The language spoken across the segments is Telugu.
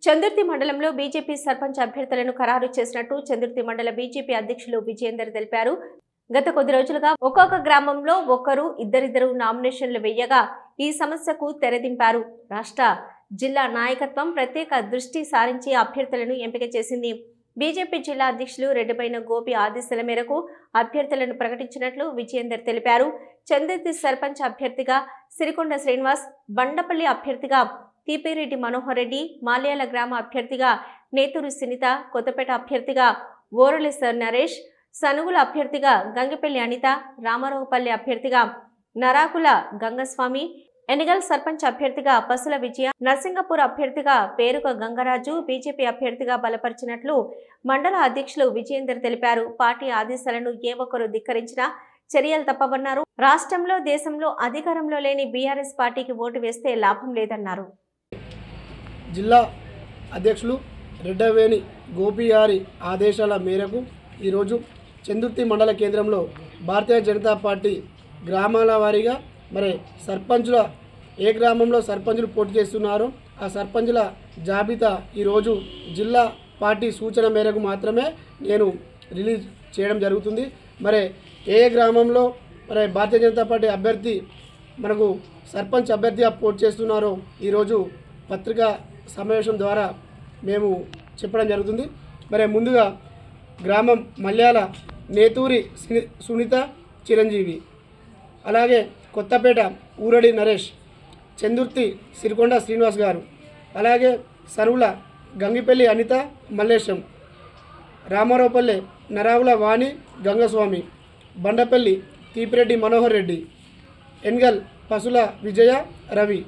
చందుర్తి మండలంలో బీజేపీ సర్పంచ్ అభ్యర్థులను ఖరారు చేసినట్టు చందుర్తి మండల బీజేపీ అధ్యక్షులు విజయేందర్ తెలిపారు. గత కొద్ది రోజులుగా ఒక్కొక్క గ్రామంలో ఒకరు ఇద్దరిద్దరు నామినేషన్లు వేయగా ఈ సమస్యకు తెరదింపారు. రాష్ట్ర జిల్లా నాయకత్వం ప్రత్యేక దృష్టి సారించి అభ్యర్థులను ఎంపిక చేసింది. బీజేపీ జిల్లా అధ్యక్షులు రెడ్డిపైన గోపి ఆదేశాల మేరకు అభ్యర్థులను ప్రకటించినట్లు విజయేందర్ తెలిపారు. చందుర్తి సర్పంచ్ అభ్యర్థిగా సిరికొండ శ్రీనివాస్, బండపల్లి అభ్యర్థిగా తీపిరెడ్డి మనోహర్ రెడ్డి, మాల్యాల గ్రామ అభ్యర్థిగా నేతూరు సునీత, కొత్తపేట అభ్యర్థిగా ఓరలేశ్వర్ నరేష్, సనుగుల అభ్యర్థిగా గంగిపల్లి అనిత, రామారావుపల్లి అభ్యర్థిగా నరాకుల గంగస్వామి, ఎన్నిగల్ సర్పంచ్ అభ్యర్థిగా పసుల విజయ, నర్సింగపూర్ అభ్యర్థిగా పేరుక గంగరాజు బీజేపీ అభ్యర్థిగా బలపరిచినట్లు మండల అధ్యక్షులు విజయేందర్ తెలిపారు. పార్టీ ఆదేశాలను ఏ ఒక్కరు ధిక్కరించినా చర్యలు తప్పవన్నారు. రాష్ట్రంలో, దేశంలో అధికారంలో లేని బీఆర్ఎస్ పార్టీకి ఓటు వేస్తే లాభం లేదన్నారు. జిల్లా అధ్యక్షులు రెడ్డవేణి గోపి గారి ఆదేశాల మేరకు ఈరోజు చందుర్తి మండల కేంద్రంలో భారతీయ జనతా పార్టీ గ్రామాల వారీగా మరి సర్పంచుల ఏ గ్రామంలో సర్పంచులు పోటీ చేస్తున్నారో ఆ సర్పంచుల జాబితా ఈరోజు జిల్లా పార్టీ సూచన మేరకు మాత్రమే నేను రిలీజ్ చేయడం జరుగుతుంది. మరి ఏ గ్రామంలో మరి భారతీయ జనతా పార్టీ అభ్యర్థి మనకు సర్పంచ్ అభ్యర్థిగా పోటీ చేస్తున్నారో ఈరోజు పత్రికా సమావేశం ద్వారా మేము చెప్పడం జరుగుతుంది. మరి ముందుగా గ్రామం మల్యాల నేతూరి సునీత చిరంజీవి, అలాగే కొత్తపేట ఊరడి నరేష్, చందుర్తి సిరికొండ శ్రీనివాస్ గారు, అలాగే సరువుల గంగిపల్లి అనిత మల్లేశం, రామారావుపల్లె నరావుల వాణి గంగస్వామి, బండపల్లి తీపిరెడ్డి మనోహర్ రెడ్డి, ఎన్గల్ పసుల విజయ రవి,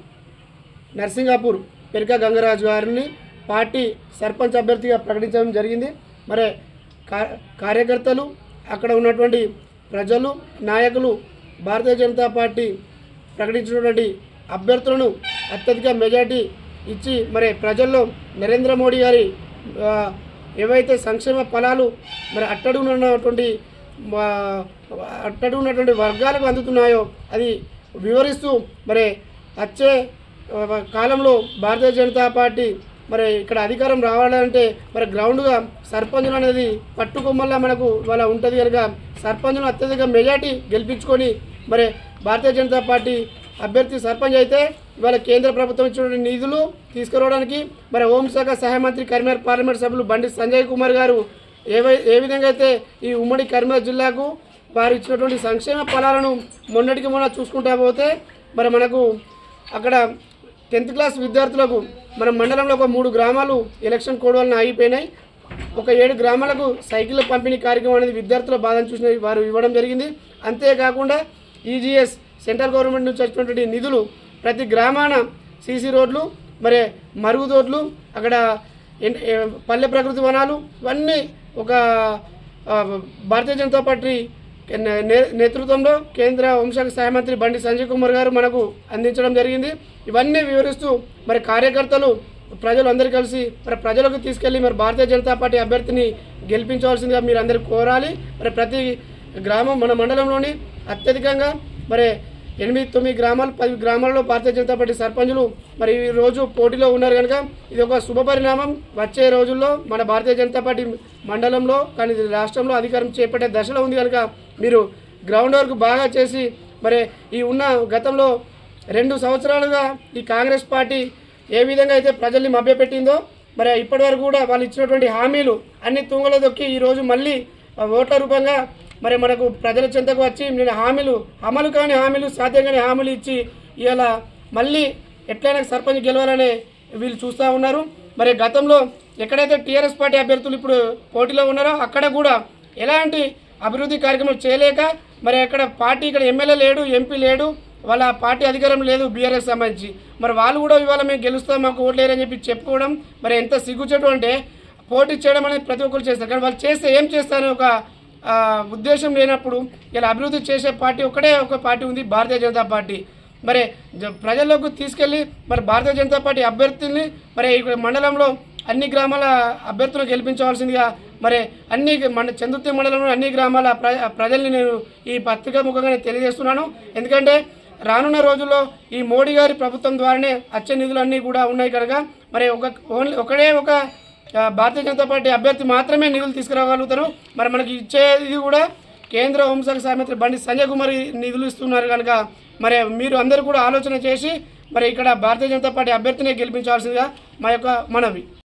నర్సింగాపూర్ పెరిక గంగరాజు గారిని పార్టీ సర్పంచ్ అభ్యర్థిగా ప్రకటించడం జరిగింది. మరి కార్యకర్తలు, అక్కడ ఉన్నటువంటి ప్రజలు, నాయకులు భారతీయ జనతా పార్టీ ప్రకటించినటువంటి అభ్యర్థులను అత్యధిక మెజార్టీ ఇచ్చి మరి ప్రజల్లో నరేంద్ర మోడీ గారి ఏవైతే సంక్షేమ ఫలాలు మరి అట్టడు ఉన్నటువంటి వర్గాలకు అందుతున్నాయో అది వివరిస్తూ మరి వచ్చే కాలంలో భారతీయ జనతా పార్టీ మరి ఇక్కడ అధికారం రావాలంటే మరి గ్రౌండ్గా సర్పంచులు అనేది పట్టుకొమ్మల్లా మనకు ఇవాళ ఉంటుంది కనుక సర్పంచులను అత్యధిక మెజార్టీ గెలిపించుకొని మరి భారతీయ జనతా పార్టీ అభ్యర్థి సర్పంచ్ అయితే ఇవాళ కేంద్ర ప్రభుత్వం ఇచ్చినటువంటి నిధులు తీసుకురావడానికి మరి హోంశాఖ సహాయ మంత్రి కరీంనగర్ పార్లమెంట్ సభ్యులు బండి సంజయ్ కుమార్ గారు ఏ విధంగా అయితే ఈ ఉమ్మడి కరీంనగర్ జిల్లాకు వారు ఇచ్చినటువంటి సంక్షేమ ఫలాలను మొన్నటికి మొన్న చూసుకుంటా పోతే మరి మనకు అక్కడ 10th క్లాస్ విద్యార్థులకు మన మండలంలో ఒక 3 గ్రామాలు ఎలక్షన్ కోడ్ వలన ఆగిపోయినాయి. ఒక 7 గ్రామాలకు సైకిల్ పంపిణీ కార్యక్రమం అనేది విద్యార్థుల బాధను చూసిన వారు ఇవ్వడం జరిగింది. అంతేకాకుండా ఈజీఎస్ సెంట్రల్ గవర్నమెంట్ నుంచి వచ్చినటువంటి నిధులు ప్రతి గ్రామాన సీసీ రోడ్లు, మరి మరుగుదొడ్లు, అక్కడ పల్లె ప్రకృతి వనాలు ఇవన్నీ ఒక భారతీయ జనతా పార్టీ నేతృత్వంలో కేంద్ర హోంశాఖ సహాయ మంత్రి బండి సంజయ్ కుమార్ గారు మనకు అందించడం జరిగింది. ఇవన్నీ వివరిస్తూ మరి కార్యకర్తలు, ప్రజలు అందరూ కలిసి మరి ప్రజలకు తీసుకెళ్లి మరి భారతీయ జనతా పార్టీ అభ్యర్థిని గెలిపించవలసిందిగా మీరు అందరూ కోరాలి. మరి ప్రతి గ్రామం మన మండలంలోని అత్యధికంగా మరి 8-9 గ్రామాలు 10 గ్రామాల్లో భారతీయ జనతా పార్టీ సర్పంచులు మరి ఈ రోజు పోటీలో ఉన్నారు కనుక ఇది ఒక శుభ పరిణామం. వచ్చే రోజుల్లో మన భారతీయ జనతా పార్టీ మండలంలో కానీ రాష్ట్రంలో అధికారం చేపట్టే దశలో ఉంది కనుక మీరు గ్రౌండ్ వర్క్ బాగా చేసి మరి ఈ ఉన్న గతంలో 2 సంవత్సరాలుగా ఈ కాంగ్రెస్ పార్టీ ఏ విధంగా అయితే ప్రజల్ని మభ్యపెట్టిందో మరి ఇప్పటి వరకు కూడా వాళ్ళు ఇచ్చినటువంటి హామీలు అన్ని తుంగలో దొక్కి ఈరోజు మళ్ళీ ఓట్ల రూపంగా మరి మనకు ప్రజల చెంతకు వచ్చి నేను హామీలు అమలు కాని హామీలు, సాధ్యం కాని హామీలు ఇచ్చి ఇవాళ మళ్ళీ ఎట్లయినా సర్పంచ్ గెలవాలనే వీళ్ళు చూస్తూ ఉన్నారు. మరి గతంలో ఎక్కడైతే టీఆర్ఎస్ పార్టీ అభ్యర్థులు ఇప్పుడు పోటీలో ఉన్నారో అక్కడ కూడా ఎలాంటి అభివృద్ధి కార్యక్రమాలు చేయలేక మరి అక్కడ పార్టీ ఇక్కడ ఎమ్మెల్యే లేడు, ఎంపీ లేడు, వాళ్ళ పార్టీ అధికారం లేదు బీఆర్ఎస్ సంబంధించి. మరి వాళ్ళు కూడా ఇవాళ మేము గెలుస్తాం, మాకు ఓట్లేరని చెప్పి చెప్పుకోవడం మరి ఎంత సిగ్గుచేటు అంటే పోటీ చేయడం అనేది ప్రతి ఒక్కరు చేస్తారు. కానీ వాళ్ళు చేస్తే ఏం చేస్తారని ఒక ఉద్దేశం లేనప్పుడు ఇలా అభివృద్ధి చేసే పార్టీ ఒక పార్టీ ఉంది, భారతీయ జనతా పార్టీ. మరి ప్రజల్లోకి తీసుకెళ్లి మరి భారతీయ జనతా పార్టీ అభ్యర్థుల్ని మరి మండలంలో అన్ని గ్రామాల అభ్యర్థులను గెలిపించవలసిందిగా మరి చందుర్తి మండలంలో అన్ని గ్రామాల ప్రజల్ని నేను ఈ పత్రికా ముఖంగా తెలియజేస్తున్నాను. ఎందుకంటే రానున్న రోజుల్లో ఈ మోడీ గారి ప్రభుత్వం ద్వారానే వచ్చే నిధులన్నీ కూడా ఉన్నాయి కనుక మరి ఒకడే ఒక భారతీయ జనతా పార్టీ అభ్యర్థి మాత్రమే నిధులు తీసుకురాగలుగుతారు. మరి మనకి ఇచ్చేది కూడా కేంద్ర హోంశాఖ సహాయ మంత్రి బండి సంజయ్ కుమార్ నిధులు ఇస్తున్నారు కనుక మరి మీరు అందరూ కూడా ఆలోచన చేసి మరి ఇక్కడ భారతీయ జనతా పార్టీ అభ్యర్థిని గెలిపించాల్సిందిగా మా యొక్క మనవి.